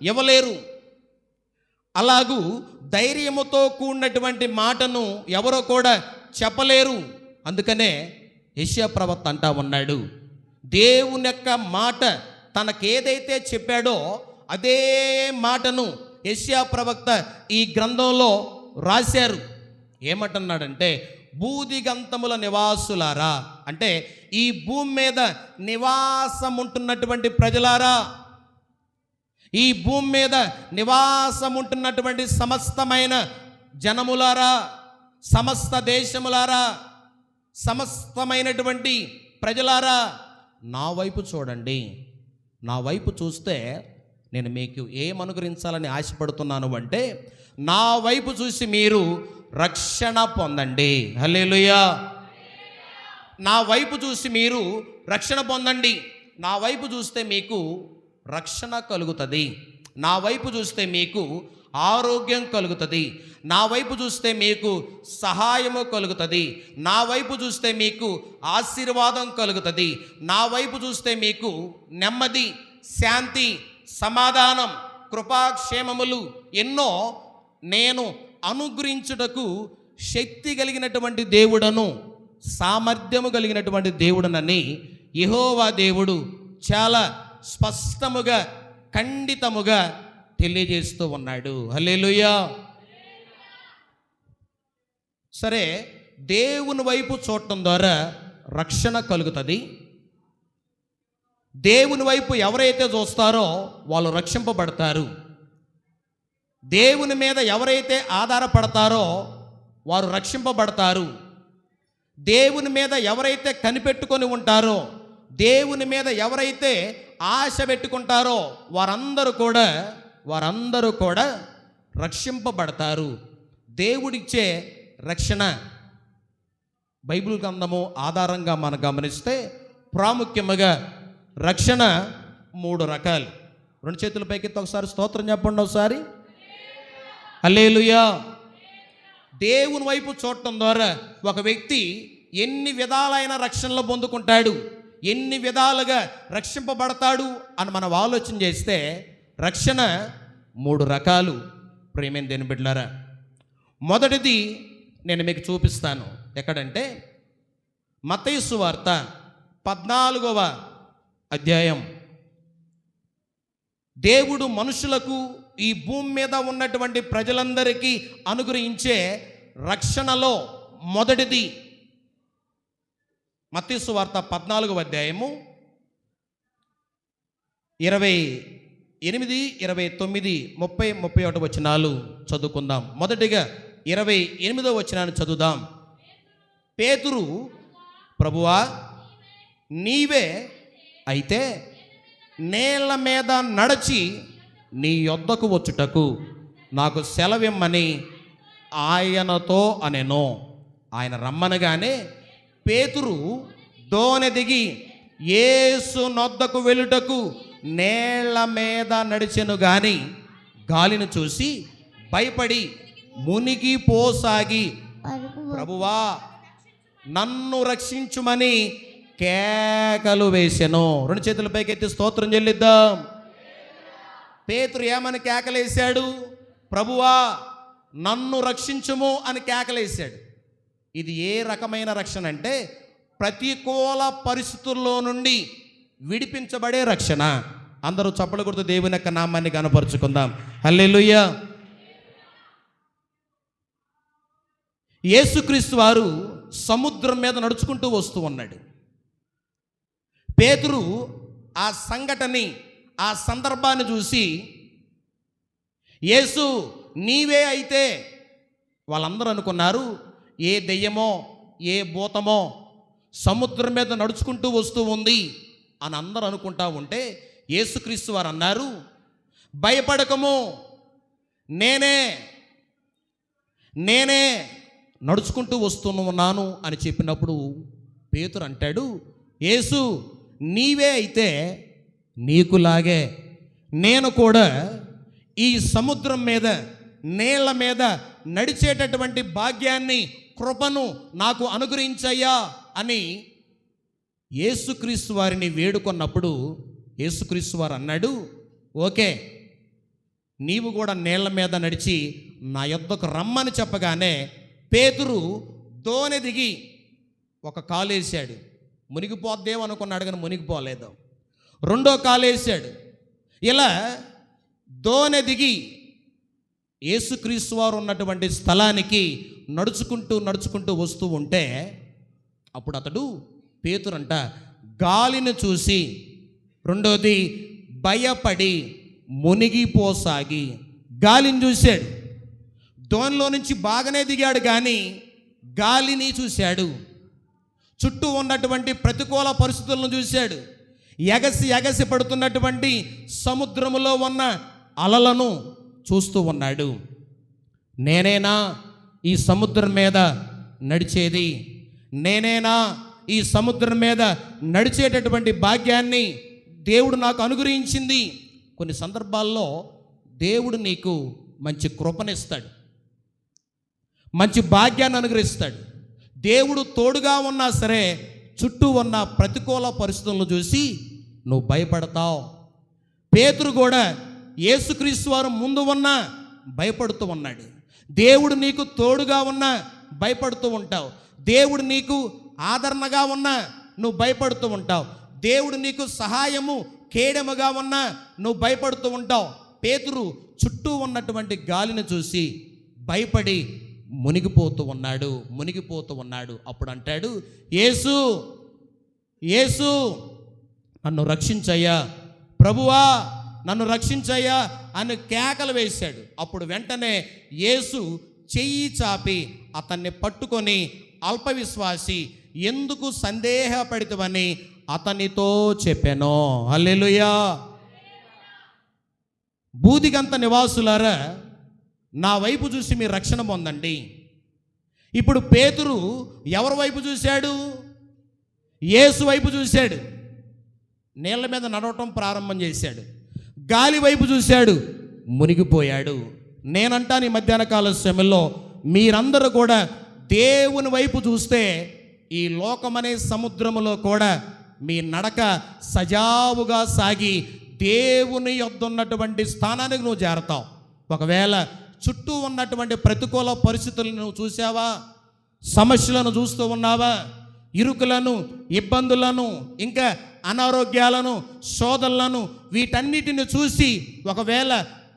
ఇవ్వలేరు. అలాగూ ధైర్యముతో కూడినటువంటి మాటను ఎవరో కూడా చెప్పలేరు. అందుకనే యెషయా ప్రవక్త అంటా ఉన్నాడు, దేవుని యొక్క మాట తనకేదైతే చెప్పాడో అదే మాటను యెషయా ప్రవక్త ఈ గ్రంథంలో రాశారు. ఏమంటున్నాడంటే, బూదిగంతముల నివాసులారా, అంటే ఈ భూమి మీద నివాసం ఉంటున్నటువంటి ప్రజలారా, ఈ భూమి మీద నివాసం ఉంటున్నటువంటి సమస్తమైన జనములారా, సమస్త దేశములారా, సమస్తమైనటువంటి ప్రజలారా, నా వైపు చూడండి. నా వైపు చూస్తే నేను మీకు ఏమనుగ్రహించాలని ఆశపడుతున్నాను అంటే, నా వైపు చూసి మీరు రక్షణ పొందండి. హల్లెలూయా. నా వైపు చూసి మీరు రక్షణ పొందండి. నా వైపు చూస్తే మీకు రక్షణ కలుగుతుంది. నా వైపు చూస్తే మీకు ఆరోగ్యం కలుగుతుంది. నా వైపు చూస్తే మీకు సహాయము కలుగుతుంది. నా వైపు చూస్తే మీకు ఆశీర్వాదం కలుగుతుంది. నా వైపు చూస్తే మీకు నెమ్మది, శాంతి, సమాధానం, కృపాక్షేమములు ఎన్నో నేను అనుగ్రహించుటకు శక్తి కలిగినటువంటి దేవుడను, సామర్థ్యము కలిగినటువంటి దేవుడనని యెహోవా దేవుడు చాలా స్పష్టముగా, ఖండితముగా తెలియజేస్తూ ఉన్నాడు. హల్లెలూయా. సరే, దేవుని వైపు చూడటం ద్వారా రక్షణ కలుగుతుంది. దేవుని వైపు ఎవరైతే చూస్తారో వాళ్ళు రక్షింపబడతారు. దేవుని మీద ఎవరైతే ఆధారపడతారో వారు రక్షింపబడతారు. దేవుని మీద ఎవరైతే కనిపెట్టుకొని ఉంటారో, దేవుని మీద ఎవరైతే ఆశ పెట్టుకుంటారో వారందరూ కూడా రక్షింపబడతారు. దేవుడిచ్చే రక్షణ బైబిల్ గ్రంథము ఆధారంగా మనం గమనిస్తే ప్రాముఖ్యముగా రక్షణ 3 రకాలు. 2 చేతుల పైకెత్తి ఒకసారి స్తోత్రం చెప్పండి. ఒకసారి హల్లెలూయా. దేవుని వైపు చూడటం ద్వారా ఒక వ్యక్తి ఎన్ని విధాలైన రక్షణలు పొందుకుంటాడు, ఎన్ని విధాలుగా రక్షింపబడతాడు అని మనం ఆలోచన చేస్తే రక్షణ 3 రకాలు. ప్రియమైన దేవుని బిడ్డలారా, మొదటిది నేను మీకు చూపిస్తాను. ఎక్కడంటే మత్తయి సువార్త 14వ అధ్యాయం. దేవుడు మనుషులకు, ఈ భూమి మీద ఉన్నటువంటి ప్రజలందరికీ అనుగ్రహించే రక్షణలో మొదటిది మత్తయి సువార్త 14వ అధ్యాయము 28, 29, 30, 31 వచనాలు చదువుకుందాం. మొదటిగా 28వ వచనాన్ని చదువుదాం. పేతురు, ప్రభువా నీవే అయితే నేల మీద నడచి నీ యొద్దకు వచ్చుటకు నాకు సెలవిమ్మని ఆయనతో అనెను. ఆయన రమ్మనగానే పేతురు దోణి దిగి యేసు నొద్దకు వెళ్ళుటకు నేల మీద నడిచెను గాని గాలిని చూసి భయపడి మునిగిపోసాగి, ప్రభువా నన్ను రక్షించుమని కేకలు వేసెను. 2 చేతుల పైకెత్తి స్తోత్రం చెల్లిద్దాం. పేతురు ఏమని కేకలేశాడు? ప్రభువా నన్ను రక్షించుము అని కేకలేశాడు. ఇది ఏ రకమైన రక్షణ అంటే ప్రతికూల పరిస్థితుల్లో నుండి విడిపించబడే రక్షణ. అందరూ చప్పట్లు కొడుతూ దేవుని యొక్క నామాన్ని కనపరుచుకుందాం. హల్లెలూయా. యేసుక్రీస్తు వారు సముద్రం మీద నడుచుకుంటూ వస్తూ ఉన్నాడు. పేతురు ఆ సంఘటనని, ఆ సందర్భాన్ని చూసి యేసు నీవే అయితే, వాళ్ళందరూ అనుకున్నారు ఏ దెయ్యమో ఏ భూతమో సముద్రం మీద నడుచుకుంటూ వస్తూ ఉంది అని అందరూ అనుకుంటా ఉంటే యేసుక్రీస్తు వారు అన్నారు, భయపడకము, నేనే నడుచుకుంటూ వస్తున్నాను అని చెప్పినప్పుడు పేతురు అంటాడు, యేసు నీవే అయితే నీకులాగే నేను కూడా ఈ సముద్రం మీద, నీళ్ల మీద నడిచేటటువంటి భాగ్యాన్ని, కృపను నాకు అనుగ్రహించయ్యా అని యేసుక్రీస్తు వారిని వేడుకొన్నప్పుడు యేసుక్రీస్తు వారు అన్నాడు, ఓకే నీవు కూడా నీళ్ల మీద నడిచి నా యొద్దకు రమ్మని చెప్పగానే పేతురు దోణి దిగి ఒక కాలు వేసాడు. మునిగిపోద్దేమో అనుకున్నాడు కానీ మునిగిపోలేదు. రెండో కాలు వేసాడు. ఇలా దోణి దిగి యేసుక్రీస్తు వారు ఉన్నటువంటి స్థలానికి నడుచుకుంటూ వస్తూ ఉంటే అప్పుడు అతడు పేతురంట గాలిని చూసి, రెండోది భయపడి మునిగిపోసాగి, గాలిని చూశాడు. దోణిలో నుంచి బాగానే దిగాడు కానీ గాలిని చూశాడు. చుట్టూ ఉన్నటువంటి ప్రతికూల పరిస్థితులను చూశాడు. ఎగసి పడుతున్నటువంటి సముద్రములో ఉన్న అలలను చూస్తూ ఉన్నాడు. నేనేనా ఈ సముద్రం మీద నడిచేది? నేనేనా ఈ సముద్రం మీద నడిచేటటువంటి భాగ్యాన్ని దేవుడు నాకు అనుగ్రహించింది? కొన్ని సందర్భాల్లో దేవుడు నీకు మంచి కృపనిస్తాడు, మంచి భాగ్యాన్ని అనుగ్రహిస్తాడు. దేవుడు తోడుగా ఉన్నా సరే చుట్టూ ఉన్న ప్రతికూల పరిస్థితులను చూసి నువ్వు భయపడతావు. పేతురు కూడా యేసుక్రీస్తు వారు ముందు ఉన్నా భయపడుతూ ఉన్నాడు. దేవుడు నీకు తోడుగా ఉన్నా భయపడుతూ ఉంటావు. దేవుడు నీకు ఆదరణగా ఉన్నా నువ్వు భయపడుతూ ఉంటావు. దేవుడు నీకు సహాయము కేడముగా ఉన్నా నువ్వు భయపడుతూ ఉంటావు. పేతురు చుట్టూ ఉన్నటువంటి గాలిని చూసి భయపడి మునిగిపోతూ ఉన్నాడు. అప్పుడు అంటాడు, యేసు యేసు నన్ను రక్షించయ్యా, ప్రభువా నన్ను రక్షించయ్యా అని కేకలు వేశాడు. అప్పుడు వెంటనే యేసు చెయ్యి చాపి అతన్ని పట్టుకొని, అల్పవిశ్వాసి ఎందుకు సందేహపడితవని అతనితో చెప్పాను. హల్లెలూయా. బూదిగంత నివాసులారా, నా వైపు చూసి మీరు రక్షణ పొందండి. ఇప్పుడు పేతురు ఎవరి వైపు చూశాడు? యేసు వైపు చూశాడు. నీళ్ళ మీద నడవటం ప్రారంభం చేశాడు. గాలి వైపు చూశాడు, మునిగిపోయాడు. నేనంటాను ఈ మధ్యాహ్న కాల సమయంలో మీరందరూ కూడా దేవుని వైపు చూస్తే ఈ లోకమనే సముద్రములో కూడా మీ నడక సజావుగా సాగి దేవుని యొద్ద ఉన్నటువంటి స్థానానికి నువ్వు చేరతావు. ఒకవేళ చుట్టూ ఉన్నటువంటి ప్రతికూల పరిస్థితులను నువ్వు చూసావా? సమస్యలను చూస్తూ ఉన్నావా? ఇరుకులను, ఇబ్బందులను, ఇంకా అనారోగ్యాలను, శోధనలను, వీటన్నిటిని చూసి ఒకవేళ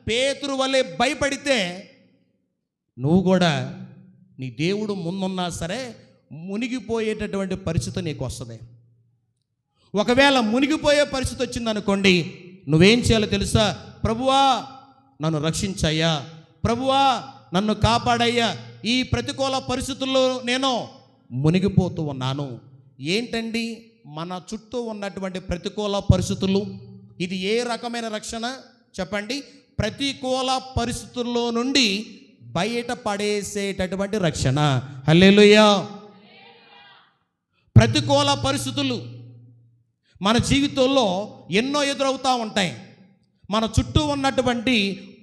పేతురు వలె భయపడితే నువ్వు కూడా నీ దేవుడు ముందున్నా సరే మునిగిపోయేటటువంటి పరిస్థితి నీకు వస్తుంది. ఒకవేళ మునిగిపోయే పరిస్థితి వచ్చిందనుకోండి, నువ్వేం చేయాలో తెలుసా? ప్రభువా నన్ను రక్షించయ్యా, ప్రభువా నన్ను కాపాడయ్యా, ఈ ప్రతికూల పరిస్థితుల్లో నేను మునిగిపోతూ ఉన్నాను. ఏంటండి మన చుట్టూ ఉన్నటువంటి ప్రతికూల పరిస్థితులు? ఇది ఏ రకమైన రక్షణ చెప్పండి? ప్రతికూల పరిస్థితుల్లో నుండి బయట పడేసేటటువంటి రక్షణ. హల్లెలూయా. ప్రతికూల పరిస్థితులు మన జీవితంలో ఎన్నో ఎదురవుతూ ఉంటాయి. మన చుట్టూ ఉన్నటువంటి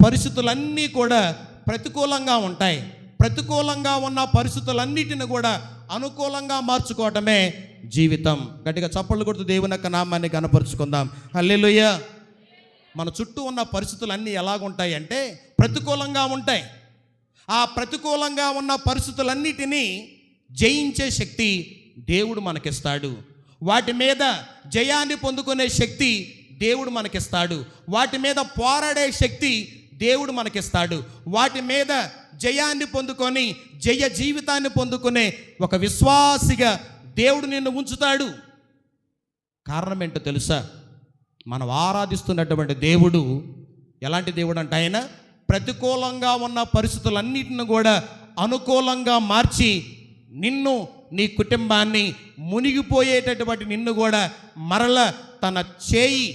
పరిస్థితులన్నీ కూడా ప్రతికూలంగా ఉంటాయి. ప్రతికూలంగా ఉన్న పరిస్థితులన్నిటిని కూడా అనుకూలంగా మార్చుకోవటమే జీవితం. గట్టిగా చప్పట్లు కొడుతూ దేవుని యొక్క నామాన్ని కనపరుచుకుందాం. హల్లెలూయా. మన చుట్టూ ఉన్న పరిస్థితులన్నీ ఎలాగుంటాయి అంటే ప్రతికూలంగా ఉంటాయి. ఆ ప్రతికూలంగా ఉన్న పరిస్థితులన్నిటినీ జయించే శక్తి దేవుడు మనకిస్తాడు. వాటి మీద జయాన్ని పొందుకునే శక్తి దేవుడు మనకిస్తాడు. వాటి మీద పోరాడే శక్తి దేవుడు మనకిస్తాడు. వాటి మీద జయాన్ని పొందుకొని జయ జీవితాన్ని పొందుకునే ఒక విశ్వాసిగా దేవుడు నిన్ను ఉంచుతాడు. కారణం ఏంటో తెలుసా? మనం ఆరాధిస్తున్నటువంటి దేవుడు ఎలాంటి దేవుడు అంటే ఆయన ప్రతికూలంగా ఉన్న పరిస్థితులన్నిటిని కూడా అనుకూలంగా మార్చి నిన్ను, నీ కుటుంబాన్ని, మునిగిపోయేటటువంటి నిన్ను కూడా మరల తన చేయి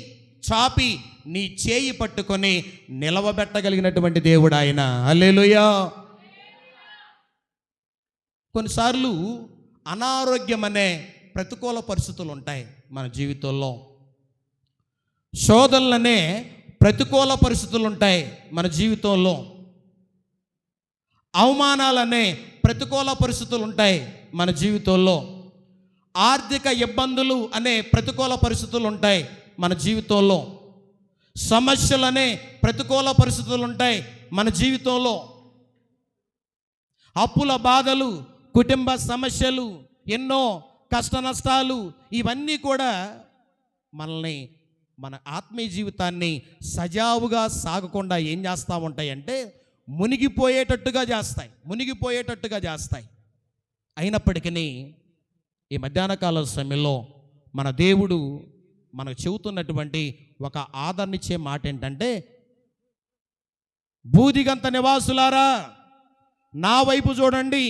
చాపి నీ చేయి పట్టుకొని నిలవబెట్టగలిగినటువంటి దేవుడు ఆయన. హల్లెలూయా. కొన్నిసార్లు అనారోగ్యం అనే ప్రతికూల పరిస్థితులు ఉంటాయి మన జీవితంలో. శోధనలనే ప్రతికూల పరిస్థితులు ఉంటాయి మన జీవితంలో. అవమానాలనే ప్రతికూల పరిస్థితులు ఉంటాయి మన జీవితంలో. ఆర్థిక ఇబ్బందులు అనే ప్రతికూల పరిస్థితులు ఉంటాయి మన జీవితంలో. సమస్యలనే ప్రతికూల పరిస్థితులు ఉంటాయి మన జీవితంలో. అప్పుల బాధలు, కుటుంబ సమస్యలు, ఎన్నో కష్ట నష్టాలు, ఇవన్నీ కూడా మనల్ని, మన ఆత్మీయ జీవితాన్ని సజావుగా సాగకుండా ఏం చేస్తూ ఉంటాయంటే మునిగిపోయేటట్టుగా చేస్తాయి. అయినప్పటికీ ఈ మధ్యాహ్న కాల సమయంలో మన దేవుడు మనకు చెబుతున్నటువంటి ఒక ఆదరణిచ్చే మాట ఏంటంటే, బూదిగంత నివాసులారా నా వైపు చూడండి.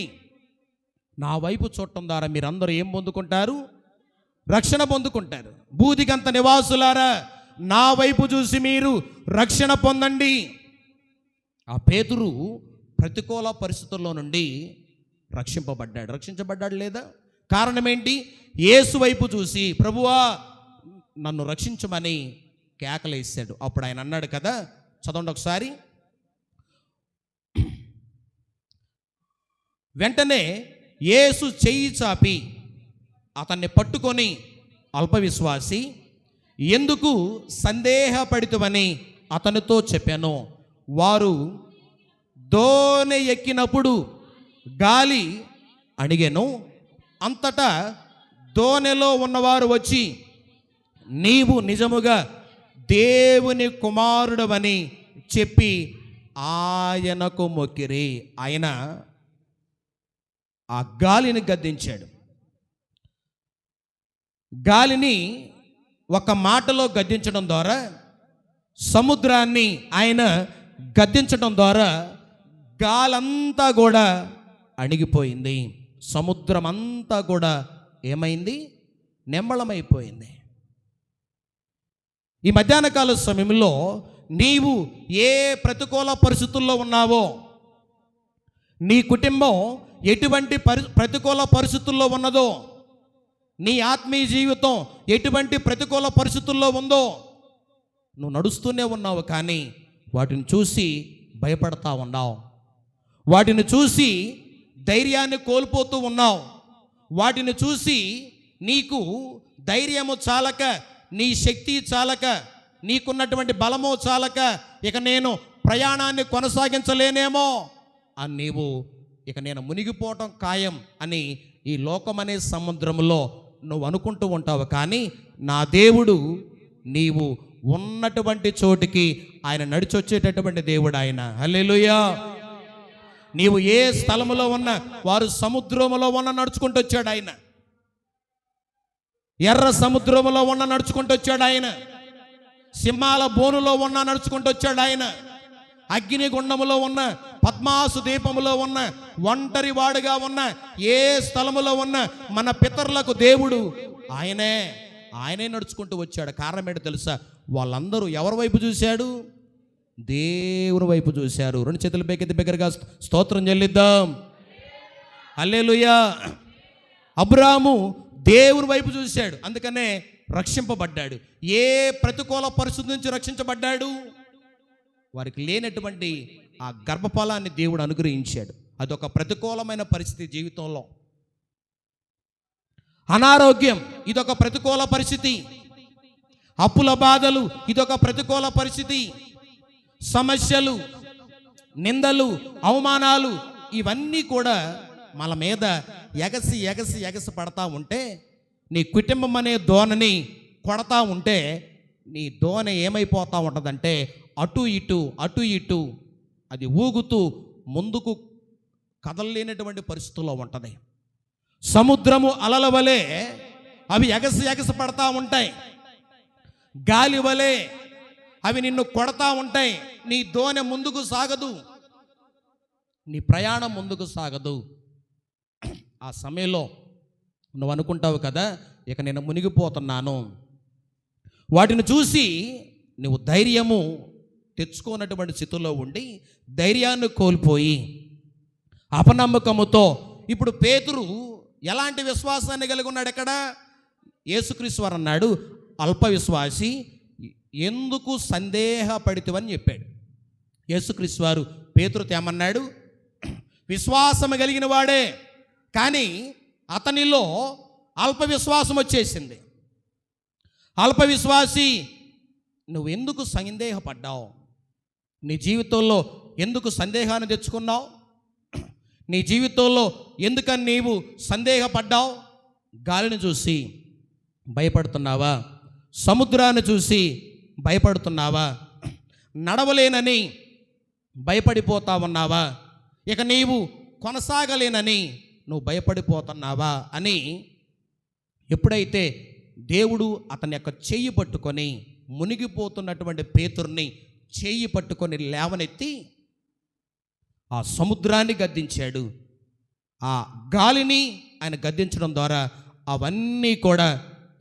నా వైపు చూడటం ద్వారా మీరందరూ ఏం పొందుకుంటారు? రక్షణ పొందుకుంటారు. బూదిగంత నివాసులారా నా వైపు చూసి మీరు రక్షణ పొందండి. ఆ పేతురు ప్రతికూల పరిస్థితుల్లో నుండి రక్షించబడ్డాడు లేదా? కారణం ఏంటి? యేసు వైపు చూసి ప్రభువా నన్ను రక్షించమని కేకలేసాడు. అప్పుడు ఆయన అన్నాడు కదా, చదవండి ఒకసారి. వెంటనే యేసు చెయ్యి చాపి అతన్ని పట్టుకొని, అల్పవిశ్వాసి ఎందుకు సందేహపడితవని అతనితో చెప్పాను. వారు దోణి ఎక్కినప్పుడు గాలి అణిగెను. అంతటా దోణిలో ఉన్నవారు వచ్చి నీవు నిజముగా దేవుని కుమారుడవని చెప్పి ఆయనకు మొక్కిరి. ఆయన ఆ గాలిని గద్దించాడు. గాలిని ఒక మాటలో గద్దించడం ద్వారా, సముద్రాన్ని ఆయన గద్దించడం ద్వారా గాలంతా కూడా అణిగిపోయింది. సముద్రం అంతా కూడా ఏమైంది? నిమ్మళమైపోయింది. ఈ మధ్యాహ్న కాల సమయంలో నీవు ఏ ప్రతికూల పరిస్థితుల్లో ఉన్నావో, నీ కుటుంబం ఎటువంటి ప్రతికూల పరిస్థితుల్లో ఉన్నదో, నీ ఆత్మీయ జీవితం ఎటువంటి ప్రతికూల పరిస్థితుల్లో ఉందో, నువ్వు నడుస్తూనే ఉన్నావు, కానీ వాటిని చూసి భయపడతా ఉన్నావు. వాటిని చూసి ధైర్యాన్ని కోల్పోతూ ఉన్నావు. వాటిని చూసి నీకు ధైర్యము చాలక, నీ శక్తి చాలక, నీకున్నటువంటి బలము చాలక ఇక నేను ప్రయాణాన్ని కొనసాగించలేనేమో అని నీవు ఇక నేను మునిగిపోవటం ఖాయం అని ఈ లోకమనే సముద్రంలో నువ్వు అనుకుంటూ ఉంటావు. కానీ నా దేవుడు నీవు ఉన్నటువంటి చోటికి ఆయన నడిచొచ్చేటటువంటి దేవుడు ఆయన. హల్లెలూయా. నీవు ఏ స్థలములో ఉన్న వారు సముద్రములో ఉన్న నడుచుకుంటూ వచ్చాడు ఆయన. ఎర్ర సముద్రములో ఉన్న నడుచుకుంటూ వచ్చాడు ఆయన. సింహాల బోనులో ఉన్న నడుచుకుంటూ వచ్చాడు ఆయన. అగ్నిగుండములో ఉన్న, పద్మాసు దీపములో ఉన్న, ఒంటరి వాడుగా ఉన్న, ఏ స్థలములో ఉన్న మన పితరులకు దేవుడు ఆయనే నడుచుకుంటూ వచ్చాడు. కారణం ఏంటో తెలుసా? వాళ్ళందరూ ఎవరి వైపు చూశాడు? దేవుని వైపు చూశారు. రెండు చేతుల పైకెత్తి బిగ్గరగా స్తోత్రం చెల్లిద్దాం. హల్లెలూయా. అబ్రాము దేవుని వైపు చూశాడు, అందుకనే రక్షింపబడ్డాడు. ఏ ప్రతికూల పరిస్థితి నుంచి రక్షించబడ్డాడు? వారికి లేనటువంటి ఆ గర్భఫలాన్ని దేవుడు అనుగ్రహించాడు. అదొక ప్రతికూలమైన పరిస్థితి జీవితంలో. అనారోగ్యం ఇదొక ప్రతికూల పరిస్థితి. అప్పుల బాధలు ఇదొక ప్రతికూల పరిస్థితి. సమస్యలు, నిందలు, అవమానాలు ఇవన్నీ కూడా మన మీద ఎగసి పడతా ఉంటే, నీ కుటుంబం అనే దోణని కొడతా ఉంటే, నీ దోణ ఏమైపోతూ ఉంటుందంటే అటు ఇటు అది ఊగుతూ ముందుకు కదలలేనటువంటి పరిస్థితుల్లో ఉంటుంది. సముద్రము అలల వలె అవి ఎగసి పడతా ఉంటాయి. గాలి వలె అవి నిన్ను కొడతా ఉంటాయి. నీ దోణి ముందుకు సాగదు, నీ ప్రయాణం ముందుకు సాగదు. ఆ సమయంలో నువ్వు అనుకుంటావు కదా, ఇక నేను మునిగిపోతున్నాను. వాటిని చూసి నువ్వు ధైర్యము తెచ్చుకోనటువంటి స్థితిలో ఉండి ధైర్యాన్ని కోల్పోయి అపనమ్మకముతో, ఇప్పుడు పేతురు ఎలాంటి విశ్వాసాన్ని కలిగి ఉన్నాడు? ఎక్కడ? యేసుక్రీస్తు వారు అన్నాడు, అల్ప విశ్వాసి ఎందుకు సందేహపడితివని చెప్పాడు. యేసుక్రీస్తు వారు పేతురుతో ఏమన్నాడు? విశ్వాసం కలిగిన వాడే, కానీ అతనిలో అల్ప విశ్వాసం వచ్చేసింది. అల్ప విశ్వాసి నువ్వు ఎందుకు సందేహపడ్డావు? నీ జీవితంలో ఎందుకు సందేహాన్ని తెచ్చుకున్నావు? నీ జీవితంలో ఎందుకని నీవు సందేహపడ్డావు? గాలిని చూసి భయపడుతున్నావా? సముద్రాన్ని చూసి భయపడుతున్నావా? నడవలేనని భయపడిపోతా ఉన్నావా? ఇక నీవు కొనసాగలేనని నువ్వు భయపడిపోతున్నావా అని ఎప్పుడైతే దేవుడు అతని యొక్క చెయ్యి పట్టుకొని మునిగిపోతున్నటువంటి పేతురుని చెయ్యి పట్టుకొని లేవనెత్తి ఆ సముద్రాన్ని గద్దించాడు. ఆ గాలిని ఆయన గద్దించడం ద్వారా అవన్నీ కూడా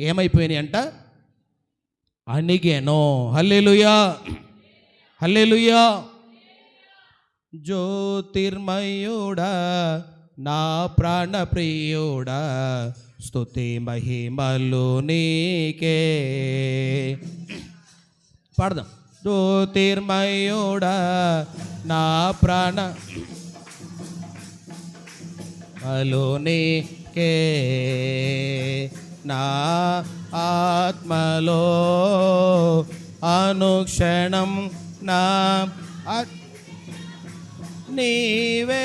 ఏమైపోయినాయి అంట? అణిగేనో. హల్లెలూయా, హల్లెలూయా. జ్యోతిర్మయుడా నా ప్రాణప్రియుడా, స్తుతి మహిమలు నీకే. పాడదాం. జ్యోతిర్మయుడా నా ప్రాణ నీకే, నా ఆత్మలో అనుక్షణం నా నీవే.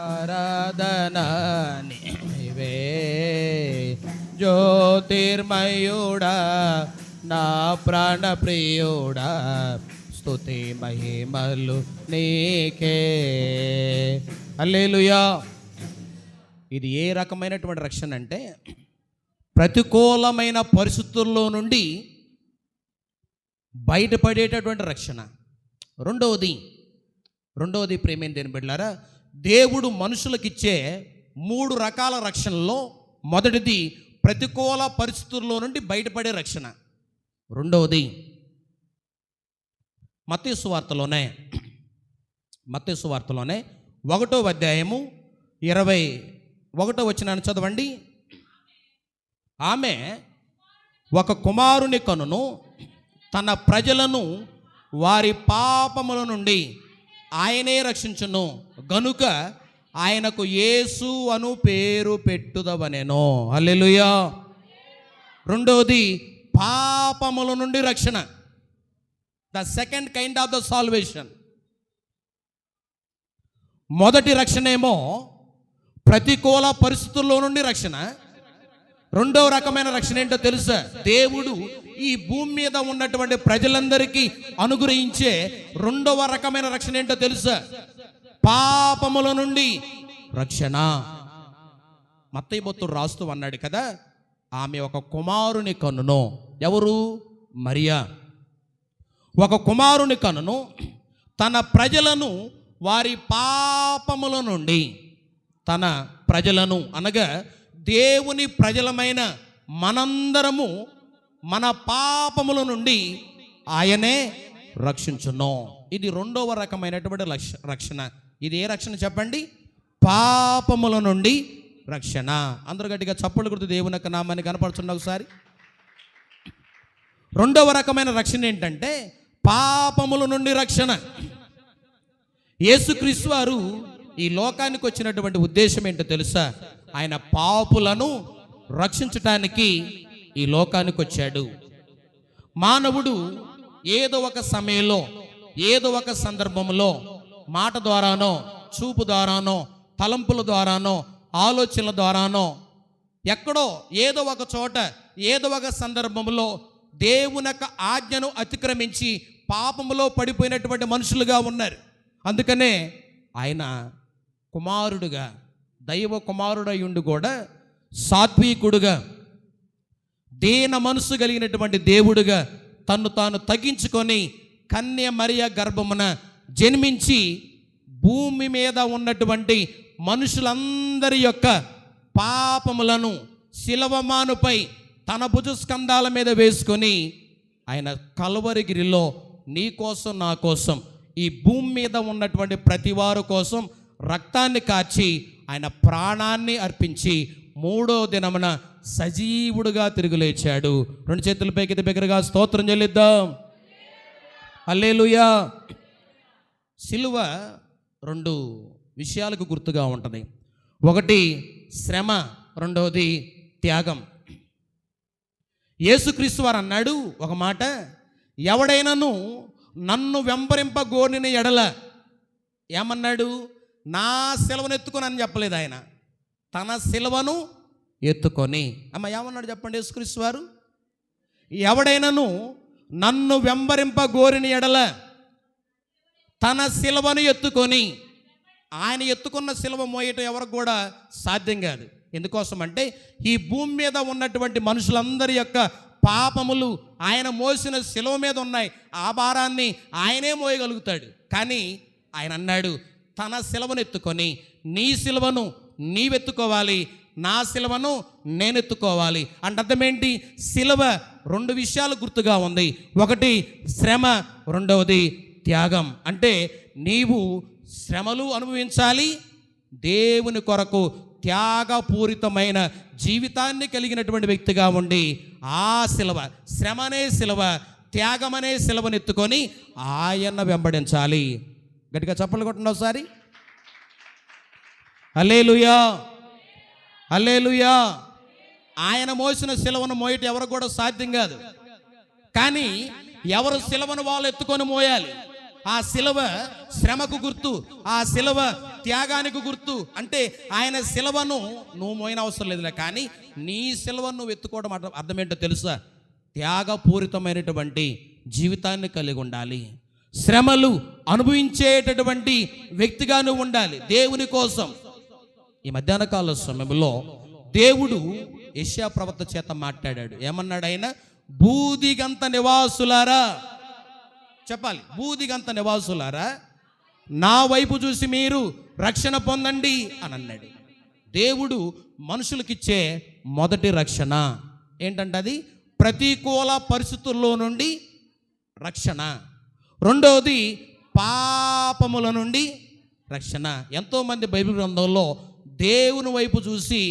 ఆరాధనా నీవే, జ్యోతిర్మయుడా నా ప్రాణప్రియుడా, స్తుతి మహిమలు నీకే. హల్లెలూయా. ఇది ఏ రకమైనటువంటి రక్షణ అంటే, ప్రతికూలమైన పరిస్థితుల్లో నుండి బయటపడేటటువంటి రక్షణ. రెండవది ప్రేమైన దేని బిడ్డలారా, దేవుడు మనుషులకిచ్చే 3 రకాల రక్షణలో మొదటిది ప్రతికూల పరిస్థితుల్లో నుండి బయటపడే రక్షణ. రెండవది మత్తయి సువార్తలోనే 1వ అధ్యాయము 21వ వచనాన్ని చదవండి. ఆమె ఒక కుమారుని కనును, తన ప్రజలను వారి పాపముల నుండి ఆయనే రక్షించును గనుక ఆయనకు యేసు అను పేరు పెట్టుదవనెను. హల్లెలూయా. రెండోది పాపముల నుండి రక్షణ, the second kind of the salvation. మొదటి రక్షణ ఏమో ప్రతికూల పరిస్థితుల్లో నుండి రక్షణ. రెండవ రకమైన రక్షణ ఏంటో తెలుసా? దేవుడు ఈ భూమి మీద ఉన్నటువంటి ప్రజలందరికీ అనుగ్రహించే రెండవ రకమైన రక్షణ ఏంటో తెలుసా? పాపముల నుండి రక్షణ. మత్తయి భక్తుడు రాస్తూ అన్నాడు కదా, ఆమె ఒక కుమారుని కనును. ఎవరు? మరియా. ఒక కుమారుని కనును, తన ప్రజలను వారి పాపముల నుండి, తన ప్రజలను అనగా దేవుని ప్రజలమైన మనందరము మన పాపముల నుండి ఆయనే రక్షించును. ఇది రెండవ రకమైనటువంటి రక్షణ. ఇది ఏ రక్షణ చెప్పండి? పాపముల నుండి రక్షణ. అందరూ గట్టిగా చప్పట్లు కొడుతూ దేవుని యొక్క నామాన్ని కనపడుతున్న ఒకసారి. రెండవ రకమైన రక్షణ ఏంటంటే పాపముల నుండి రక్షణ. యేసుక్రీస్తు వారు ఈ లోకానికి వచ్చినటువంటి ఉద్దేశం ఏంటో తెలుసా? ఆయన పాపులను రక్షించటానికి ఈ లోకానికి వచ్చాడు. మానవుడు ఏదో ఒక సమయంలో, ఏదో ఒక సందర్భంలో మాట ద్వారానో, చూపు ద్వారానో, తలంపుల ద్వారానో, ఆలోచనల ద్వారానో, ఎక్కడో ఏదో ఒక చోట, ఏదో ఒక సందర్భంలో దేవుని యొక్క ఆజ్ఞను అతిక్రమించి పాపములో పడిపోయినటువంటి మనుషులుగా ఉన్నారు. అందుకనే ఆయన కుమారుడుగా, దైవ కుమారుడయుండి కూడా సాత్వికుడుగా, దీన మనసు కలిగినటువంటి దేవుడుగా తన్ను తాను తగ్గించుకొని కన్య మరియ గర్భమున జన్మించి భూమి మీద ఉన్నటువంటి మనుషులందరి యొక్క పాపములను శిలవమానుపై తన భుజస్కంధాల మీద వేసుకొని ఆయన కల్వరిగిరిలో నీ కోసం నా కోసం ఈ భూమి మీద ఉన్నటువంటి ప్రతి వారి కోసం రక్తాన్ని కార్చి ఆయన ప్రాణాన్ని అర్పించి మూడో దినమున సజీవుడుగా తిరిగి లేచాడు. రెండు చేతుల పైకి బిగ్గరగా స్తోత్రం చెల్లిద్దాం. హల్లెలూయా. సిలువ రెండు విషయాలకు గుర్తుగా ఉంటుంది. ఒకటి శ్రమ, రెండవది త్యాగం. యేసుక్రీస్తు వారు అన్నాడు ఒక మాట, ఎవడైనాను నన్ను వెంబడింపగోరిన ఎడల, ఏమన్నాడు? నా సిలువను ఎత్తుకొని అని చెప్పలేదు ఆయన, తన సిలువను ఎత్తుకొని. అమ్మ ఏమన్నాడు చెప్పండి యేసుక్రీస్తు వారు? ఎవడైనాను నన్ను వెంబడింపగోరిన ఎడల తన సిలువను ఎత్తుకొని. ఆయన ఎత్తుకున్న సిలువ మోయటం ఎవరికి కూడా సాధ్యం కాదు. ఎందుకోసం అంటే ఈ భూమి మీద ఉన్నటువంటి మనుషులందరి యొక్క పాపములు ఆయన మోసిన సిలువ మీద ఉన్నాయి. ఆ భారాన్ని ఆయనే మోయగలుగుతాడు. కానీ ఆయన అన్నాడు, తన సిలువను ఎత్తుకొని, నీ సిలువను నీవెత్తుకోవాలి, నా సిలువను నేను ఎత్తుకోవాలి. అంటే అర్థం ఏంటి? సిలువ రెండు విషయాలు గుర్తుగా ఉంది. ఒకటి శ్రమ, రెండవది త్యాగం. అంటే నీవు శ్రమలు అనుభవించాలి, దేవుని కొరకు త్యాగపూరితమైన జీవితాన్ని కలిగినటువంటి వ్యక్తిగా ఉండి ఆ సిలువ, శ్రమనే సిలువ, త్యాగమనే సిలువను ఎత్తుకొని ఆయన వెంబడించాలి. గట్టిగా చప్పట్లు కొట్టండి ఒకసారి. హల్లెలూయా, హల్లెలూయా. ఆయన మోసిన సిలువను మోయటం ఎవరికి కూడా సాధ్యం కాదు. కానీ ఎవరు సిలువను వాళ్ళు ఎత్తుకొని మోయాలి. ఆ సిలువ శ్రమకు గుర్తు, ఆ సిలువ త్యాగానికి గుర్తు. అంటే ఆయన సిలువను నువ్వు మోయిన అవసరం లేదులే, కానీ నీ సిలువను నువ్వు ఎత్తుకోవడం అర్థం ఏంటో తెలుసా? త్యాగపూరితమైనటువంటి జీవితాన్ని కలిగి ఉండాలి, శ్రమలు అనుభవించేటటువంటి వ్యక్తిగా నువ్వు ఉండాలి దేవుని కోసం. ఈ మధ్యాహ్న కాల సమయంలో దేవుడు యెషయా ప్రవక్త చేత మాట్లాడాడు. ఏమన్నాడు ఆయన? బూదిగంత నివాసులారా, చెప్పాలి, బూదిగంత నివాసులారా, నా వైపు చూసి మీరు రక్షణ పొందండి అని అన్నాడు. దేవుడు మనుషులకిచ్చే మొదటి రక్షణ ఏంటంటే అది ప్రతికూల పరిస్థితుల్లో నుండి రక్షణ. రెండవది పాపముల నుండి రక్షణ. ఎంతోమంది బైబిల్ గ్రంథంలో దేవుని వైపు చూసి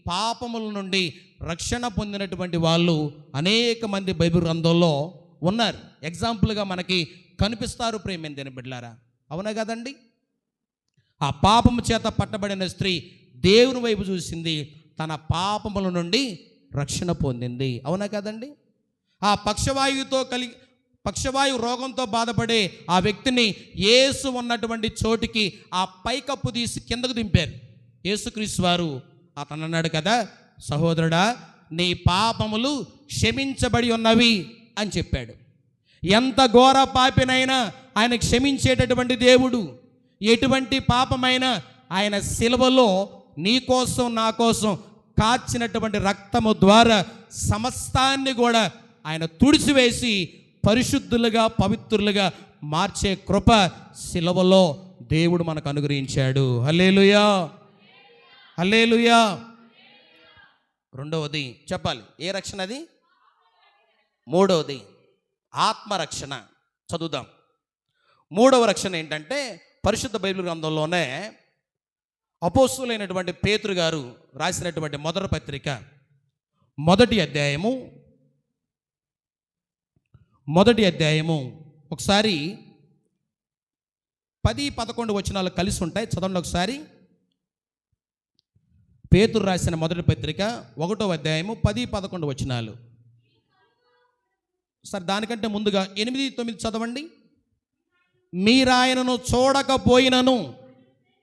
పాపముల నుండి రక్షణ పొందినటువంటి వాళ్ళు అనేక మంది బైబిల్ గ్రంథంలో ఉన్నారు. ఎగ్జాంపుల్గా మనకి కనిపిస్తారు ప్రేమేందని బిడ్డలారా, అవునా కదండి? ఆ పాపము చేత పట్టబడిన స్త్రీ దేవుని వైపు చూసింది, తన పాపముల నుండి రక్షణ పొందింది, అవునా కదండి? ఆ పక్షవాయు రోగంతో బాధపడే ఆ వ్యక్తిని యేసు ఉన్నటువంటి చోటికి ఆ పైకప్పు తీసి కిందకు దింపారు. యేసుక్రీస్తు వారు అతను అన్నాడు కదా, సహోదరుడా నీ పాపములు క్షమించబడి ఉన్నవి అని చెప్పాడు. ఎంత ఘోర పాపినైనా ఆయన క్షమించేటటువంటి దేవుడు. ఎటువంటి పాపమైనా ఆయన సిలువలో నీ కోసం నా కోసం కార్చినటువంటి రక్తము ద్వారా సమస్తాన్ని కూడా ఆయన తుడిచివేసి పరిశుద్ధులుగా పవిత్రులుగా మార్చే కృప సిలువలో దేవుడు మనకు అనుగ్రహించాడు. హల్లెలూయా, హల్లెలూయా. రెండవది చెప్పాలి, ఏ రక్షణ అది? మూడవది ఆత్మరక్షణ. చదువుదాం. మూడవ రక్షణ ఏంటంటే పరిశుద్ధ బైబిల్ గ్రంథంలోనే అపోస్తులైనటువంటి పేతురు గారు రాసినటువంటి మొదటి పత్రిక మొదటి అధ్యాయము ఒకసారి 10-11 వచనాలు కలిసి ఉంటాయి. చదవండి ఒకసారి. పేతురు రాసిన మొదటి పత్రిక 1వ అధ్యాయము 10-11 వచనాలు. సరే, దానికంటే ముందుగా 8-9 చదవండి. మీరాయనను చూడకపోయినను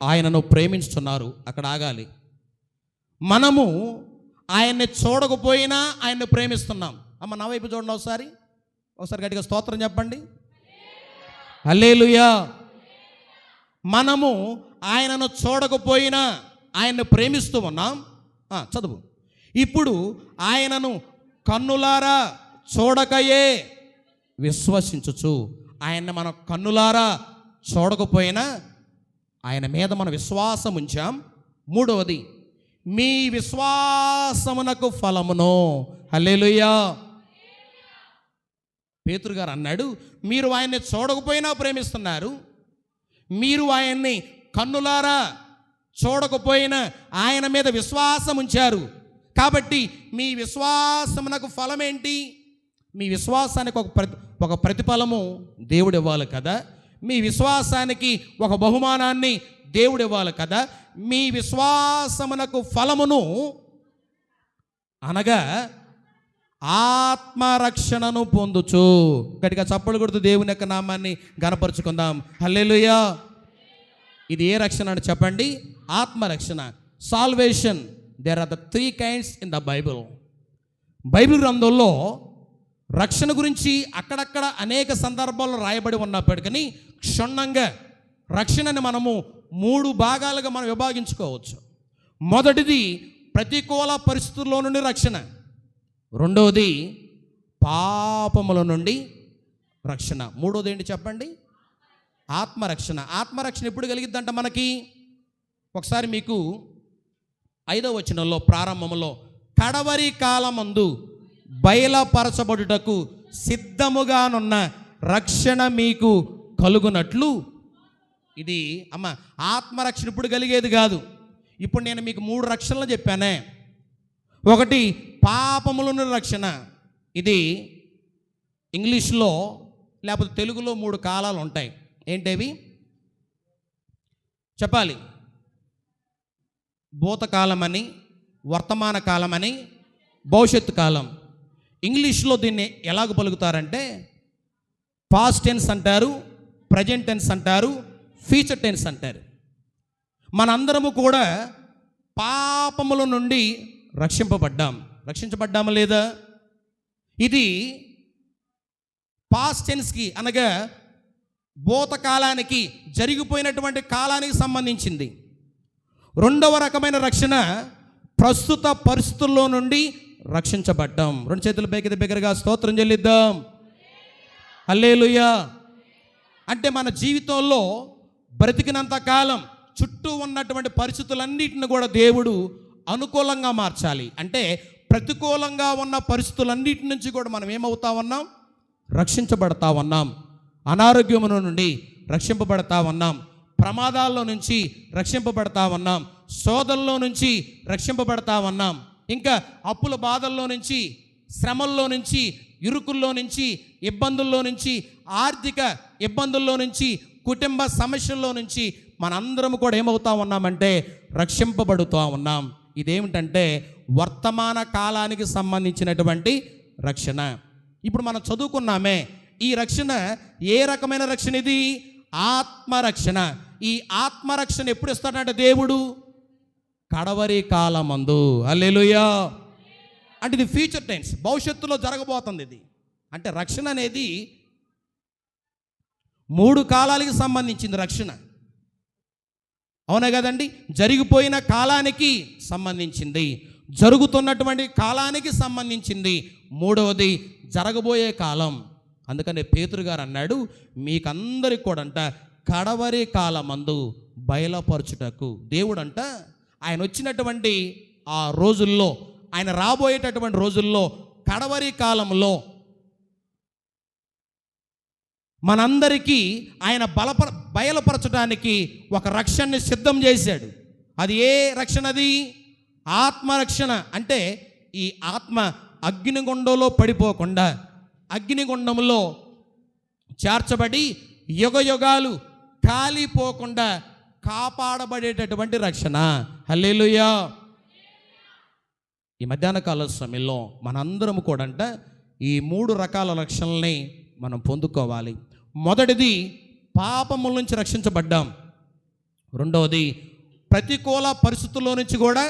ఆయనను ప్రేమించుతున్నారు. అక్కడ ఆగాలి. మనము ఆయన్ని చూడకపోయినా ఆయన్ని ప్రేమిస్తున్నాం. అమ్మ నా వైపు చూడండి ఒకసారి గట్టిగా స్తోత్రం చెప్పండి. హల్లెలూయా. మనము ఆయనను చూడకపోయినా ఆయన్ని ప్రేమిస్తూ ఉన్నాం. చదువు. ఇప్పుడు ఆయనను కన్నులారా చూడకయే విశ్వసించుచు. ఆయన్ని మనం కన్నులారా చూడకపోయినా ఆయన మీద మనం విశ్వాసం ఉంచాం. మూడవది మీ విశ్వాసమునకు ఫలమును. హల్లెలూయా. పేతురు గారు అన్నాడు, మీరు ఆయన్ని చూడకపోయినా ప్రేమిస్తున్నారు, మీరు ఆయన్ని కన్నులారా చూడకపోయినా ఆయన మీద విశ్వాసం ఉంచారు. కాబట్టి మీ విశ్వాసమునకు ఫలం ఏంటి? మీ విశ్వాసానికి ఒక ప్రతిఫలము దేవుడు ఇవ్వాలి కదా. మీ విశ్వాసానికి ఒక బహుమానాన్ని దేవుడు ఇవ్వాలి కదా. మీ విశ్వాసమునకు ఫలమును అనగా ఆత్మరక్షణను పొందుచు. గట్టిగా చప్పలు కొడుతూ దేవుని యొక్క నామాన్ని గణపరుచుకుందాం. హల్లెలూయా. ఇది ఏ రక్షణ అని చెప్పండి? ఆత్మరక్షణ. Salvation. There are the 3 kinds in the Bible. Bible గ్రంథంలో రక్షణ గురించి అక్కడక్కడ అనేక సందర్భాల్లో రాయబడి ఉన్నప్పటికీ క్షుణ్ణంగా రక్షణని మనము 3 భాగాలుగా మనం విభాగించుకోవచ్చు. మొదటిది ప్రతికూల పరిస్థితుల్లో నుండి రక్షణ. రెండవది పాపముల నుండి రక్షణ. మూడోది ఏంటి చెప్పండి? ఆత్మరక్షణ. ఆత్మరక్షణ ఎప్పుడు కలిగిద్దంట మనకి? ఒకసారి మీకు 5వ వచనంలో ప్రారంభంలో కడవరి కాలమందు బయలుపరచబడుటకు సిద్ధముగానున్న రక్షణ మీకు కలుగునట్లు. ఇది అమ్మ ఆత్మరక్షణ ఇప్పుడు కలిగేది కాదు. ఇప్పుడు నేను మీకు 3 రక్షణలు చెప్పానే. ఒకటి పాపముల నుండి రక్షణ. ఇది ఇంగ్లీష్లో లేకపోతే తెలుగులో 3 కాలాలు ఉంటాయి. ఏంటవి చెప్పాలి? భూతకాలమని, వర్తమాన కాలమని, భవిష్యత్తు కాలం. ఇంగ్లీష్లో దీన్ని ఎలాగ పలుకుతారంటే పాస్ట్ టెన్స్ అంటారు, ప్రజెంట్ టెన్స్ అంటారు, ఫ్యూచర్ టెన్స్ అంటారు. మనందరము కూడా పాపముల నుండి రక్షించబడ్డామా లేదా? ఇది పాస్ట్ టెన్స్కి అనగా భూతకాలానికి, జరిగిపోయినటువంటి కాలానికి సంబంధించింది. రెండవ రకమైన రక్షణ ప్రస్తుత పరిస్థితుల్లో నుండి రక్షించబడ్డాం. 2 చేతుల పైకి బిగ్గరగా స్తోత్రం చెల్లిద్దాం. హల్లెలూయా. అంటే మన జీవితంలో బ్రతికినంత కాలం చుట్టూ ఉన్నటువంటి పరిస్థితులన్నిటిని కూడా దేవుడు అనుకూలంగా మార్చాలి. అంటే ప్రతికూలంగా ఉన్న పరిస్థితులన్నిటి నుంచి కూడా మనం ఏమవుతా ఉన్నాం? రక్షించబడతా ఉన్నాం. అనారోగ్యముల నుండి రక్షింపబడతా ఉన్నాం. ప్రమాదాల్లో నుంచి రక్షింపబడతా ఉన్నాం. శోధనలో నుంచి రక్షింపబడతా ఉన్నాం. ఇంకా అప్పుల బాధల్లో నుంచి, శ్రమల్లో నుంచి, ఇరుకుల్లో నుంచి, ఇబ్బందుల్లో నుంచి, ఆర్థిక ఇబ్బందుల్లో నుంచి, కుటుంబ సమస్యల్లో నుంచి మనందరం కూడా ఏమవుతా ఉన్నామంటే రక్షింపబడుతూ ఉన్నాం. ఇదేమిటంటే వర్తమాన కాలానికి సంబంధించినటువంటి రక్షణ. ఇప్పుడు మనం చదువుకున్నామే. ఈ రక్షణ ఏ రకమైన రక్షణ? ఇది ఆత్మరక్షణ. ఈ ఆత్మరక్షణ ఎప్పుడు ఇస్తాడంటే దేవుడు కడవరి కాలమందు. హల్లెలూయా. అంటే ఇది ఫ్యూచర్ టెన్స్, భవిష్యత్తులో జరగబోతుంది. ఇది అంటే రక్షణ అనేది 3 కాలాలకి సంబంధించింది రక్షణ. అవునా కదండి? జరిగిపోయిన కాలానికి సంబంధించింది, జరుగుతున్నటువంటి కాలానికి సంబంధించింది, మూడవది జరగబోయే కాలం. అందుకనే పేతురు గారు అన్నాడు, మీకందరికి కూడా అంట కడవరి కాలమందు బయలుపరచుటకు. దేవుడంట ఆయన వచ్చినటువంటి ఆ రోజుల్లో, ఆయన రాబోయేటటువంటి రోజుల్లో, కడవరి కాలంలో మనందరికీ ఆయన బయలుపరచడానికి ఒక రక్షణని సిద్ధం చేశాడు. అది ఏ రక్షణ? అది ఆత్మరక్షణ. అంటే ఈ ఆత్మ అగ్నిగుండంలో పడిపోకుండా, అగ్నిగుండంలో చేర్చబడి యుగయుగాలు కాలిపోకుండా కాపాడబడేటటువంటి రక్షణ. హల్లెలూయా. ఈ మధ్యాహ్న కాల సమయంలో మనందరం కూడా అంట ఈ 3 రకాల రక్షణల్ని మనం పొందుకోవాలి. మొదటిది పాపముల నుంచి రక్షించబడ్డాం. రెండవది ప్రతికూల పరిస్థితుల్లో నుంచి కూడా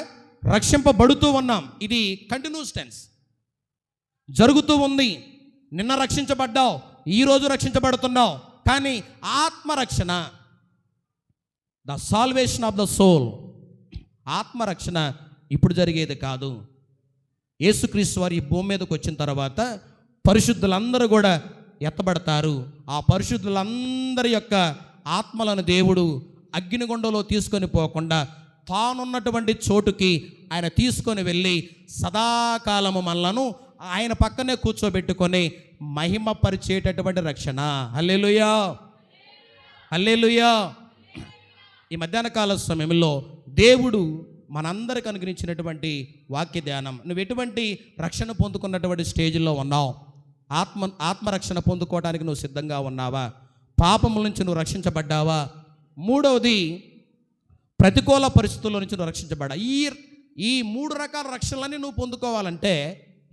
రక్షింపబడుతూ ఉన్నాం. ఇది కంటిన్యూస్ టెన్స్, జరుగుతూ ఉంది. నిన్న రక్షించబడ్డావు, ఈరోజు రక్షించబడుతున్నావు. కానీ ఆత్మరక్షణ, the salvation of the soul, ఆత్మరక్షణ ఇప్పుడు జరిగేది కాదు. యేసుక్రీస్తు వారు ఈ భూమి మీదకి వచ్చిన తర్వాత పరిశుద్ధులందరూ కూడా ఎత్తబడతారు. ఆ పరిశుద్ధులందరి యొక్క ఆత్మలను దేవుడు అగ్నిగుండంలో తీసుకొని పోకుండా తానున్నటువంటి చోటుకి ఆయన తీసుకొని వెళ్ళి సదాకాలము మనలను ఆయన పక్కనే కూర్చోబెట్టుకొని మహిమపరిచేటటువంటి రక్షణ. హల్లెలూయా. హల్లెలూయా. ఈ మధ్యాహ్న కాల సమయంలో దేవుడు మనందరికి అనుగ్రహించినటువంటి వాక్య ధ్యానం. నువ్వు ఎటువంటి రక్షణ పొందుకున్నటువంటి స్టేజ్లో ఉన్నావు? ఆత్మరక్షణ పొందుకోవడానికి నువ్వు సిద్ధంగా ఉన్నావా? పాపముల నుంచి నువ్వు రక్షించబడ్డావా? మూడవది, ప్రతికూల పరిస్థితుల్లో నుంచి నువ్వు రక్షించబడ్డా. ఈ 3 రకాల రక్షణలన్నీ నువ్వు పొందుకోవాలంటే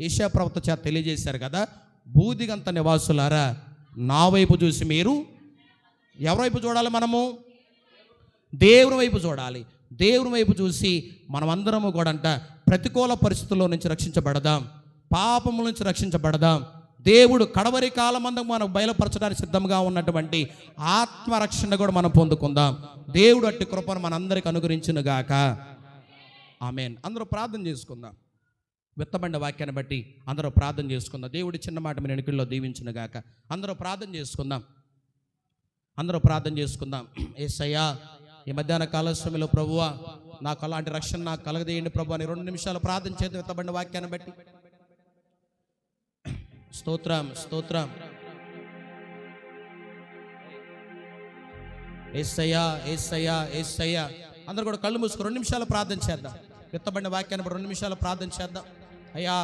యెషయా ప్రవక్త చేత తెలియజేశారు కదా, బూదిగంత నివాసులారా నా వైపు చూసి మీరు ఎవరి వైపు చూడాలి? మనము దేవుని వైపు చూడాలి. దేవుని వైపు చూసి మనమందరము కూడా ప్రతికూల పరిస్థితుల్లో నుంచి రక్షించబడదాం, పాపముల నుంచి రక్షించబడదాం. దేవుడు కడవరి కాలమందు మనకు బయలుపరచడానికి సిద్ధంగా ఉన్నటువంటి ఆత్మరక్షణ కూడా మనం పొందుకుందాం. దేవుడు అట్టి కృపను మనందరికి అనుగ్రహించునుగాక. ఆమేన్. అందరూ ప్రార్థన చేసుకుందాం. విత్తబడిన వాక్యాన్ని బట్టి అందరూ ప్రార్థన చేసుకుందాం. దేవుడి చిన్న మాట మీ వెనుకల్లో దీవించునుగాక. అందరూ ప్రార్థన చేసుకుందాం. యేసయ్యా, ఈ మధ్యాహ్న కాల సమయంలో ప్రభువా నాకు అలాంటి రక్షణ నాకు కలగదేయండి ప్రభు అని 2 నిమిషాలు ప్రార్థన చేద్దాం. విత్తబడిన వాక్యాన్ని బట్టి స్తోత్రం స్తోత్రం. యేసయ్యా యేసయ్యా యేసయ్యా. అందరూ కూడా కళ్ళు మూసుకు 2 నిమిషాలు ప్రార్థన చేద్దాం. విత్తబడిన వాక్యాన్ని 2 నిమిషాలు ప్రార్థన చేద్దాం. అయ్యా